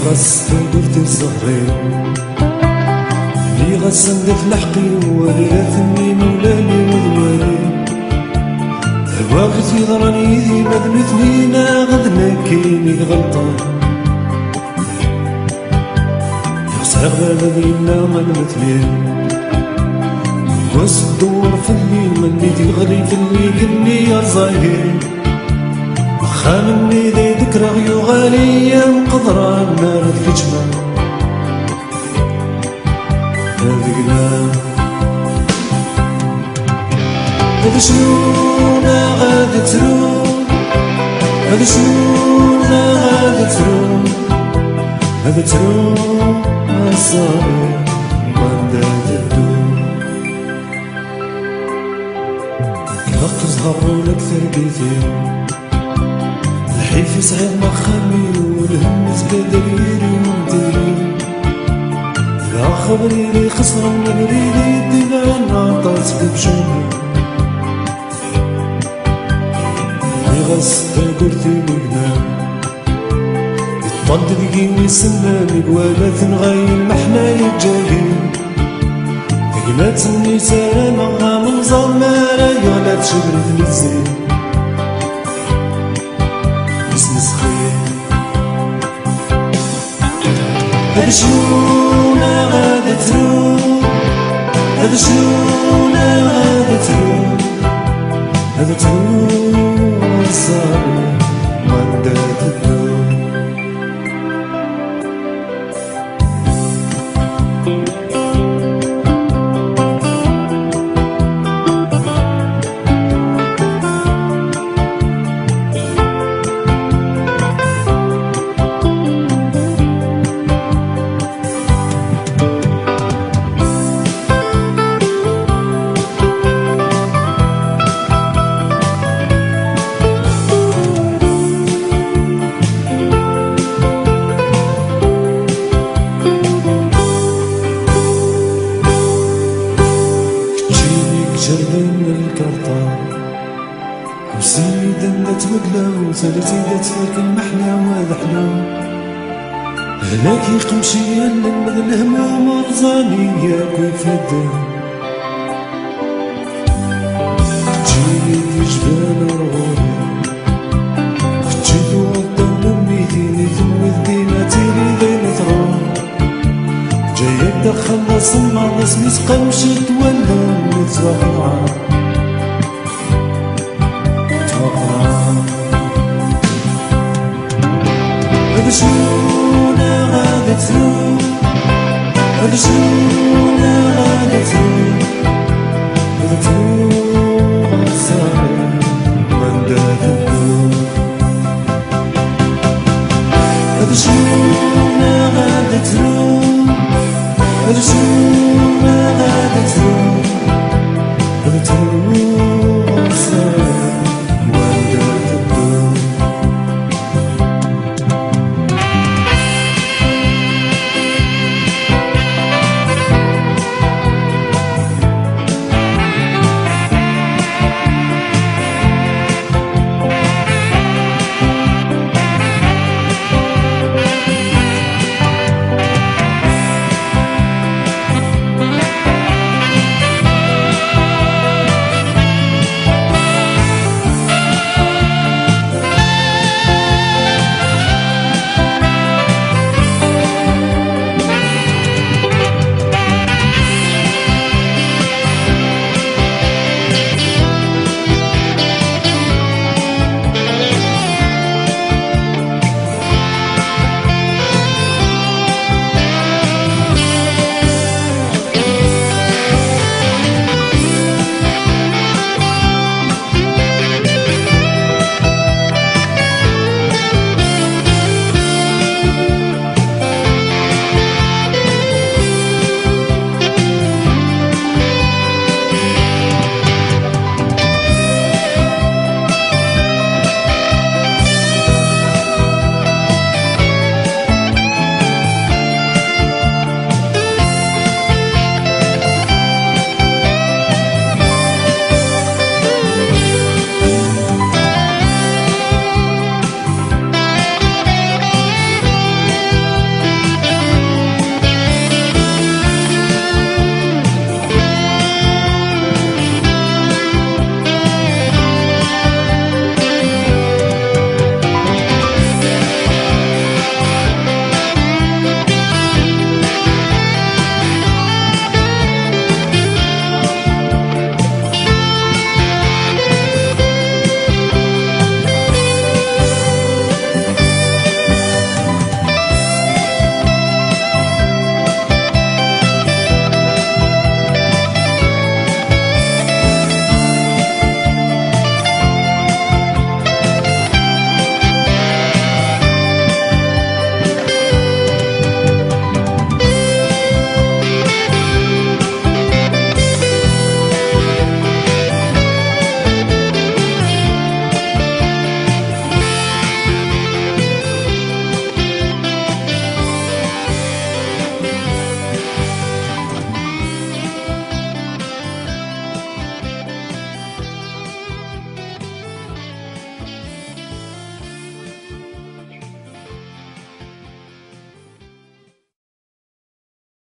غاس تنقرتي الزهرين لي غاس ندف لحقي ولياتني مولاني وذوالي تواغت يضرني ذي مذمتني غدنا كيني غلطان يخسر غادينا غنمثلين واس الدور في اللي مني تغري في اللي قلني يا زاهر واخا مني ذي ذكرى غيو غالية مقدرة النار في جمال هذينا هذا شنونا غادي تروح هذا شنونا غادي تروح هذا تروح الصغير وندات الدور كلاق زهر لك ثربيتي الحيف يسعد مخامي والهم زبادة ليري ونديري يا خبري لي خسر ونبري لي دينا نعطات ببشوني غاس تنقرتي بقدام يطبط دقي ويسماني بوالات نغايم محنايا الجاهين تقلات النساء مغا من زمارة يغلات شبرت للزين نسنس خير هذا شنونا غادي تروح هذا شنونا غادي تروح هذا تروح الصغير وندات الدور جربنا الكرطة وزيدا نتمقلا وثالثي تفارك المحلى وهذا حلو هلاكي قمشي للمذ الهموم ورزاني ياكل في الدم جيني جبال رغوري خجيتو قدام امي ديني ثم ديما تيري ذيني تروح جايك دخلنا صمع رسمي تقمشت ولا نتوقع هذا شنونا غادي تروح هذا شنو